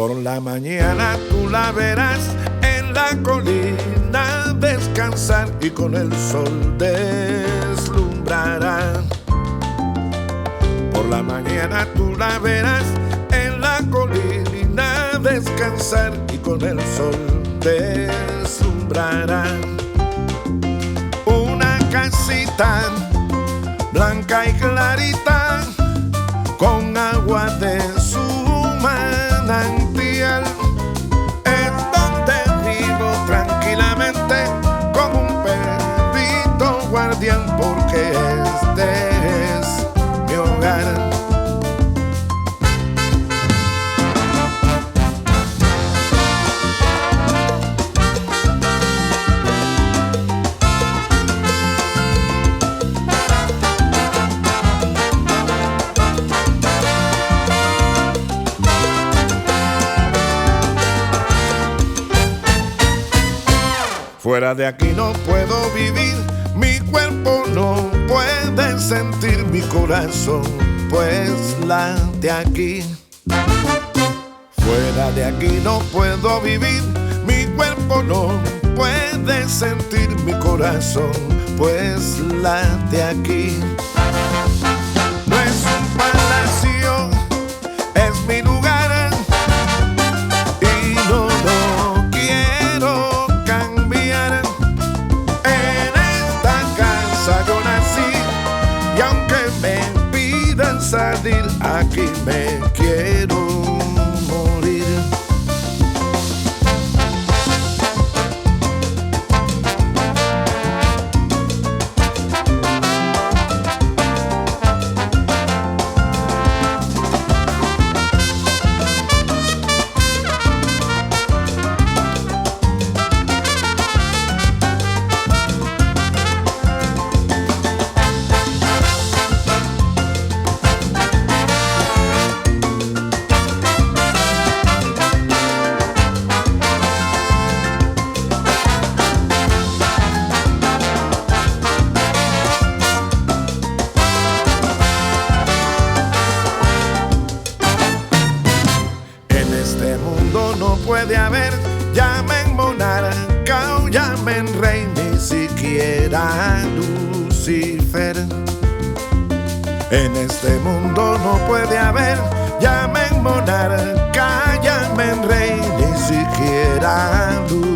Por la mañana tú la verás en la colina descansar y con el sol deslumbrará. Por la mañana tú la verás en la colina descansar y con el sol deslumbrará. Una casita blanca y clarita con agua de su manantial, es donde vivo tranquilamente como un perrito guardián, porque este es mi hogar. Fuera de aquí no puedo vivir, mi cuerpo no puede sentir, mi corazón pues late aquí. Fuera de aquí no puedo vivir, mi cuerpo no puede sentir, mi corazón pues late aquí. No es un palacio, es mi lugar, y no lo quiero cambiar. En esta casa yo nací, y aunque me pidan salir, aquí me quiero morir. No puede haber, llamen monarca o llamen rey, ni siquiera Lucifer. En este mundo no puede haber, llamen monarca, llamen rey, ni siquiera Lucifer.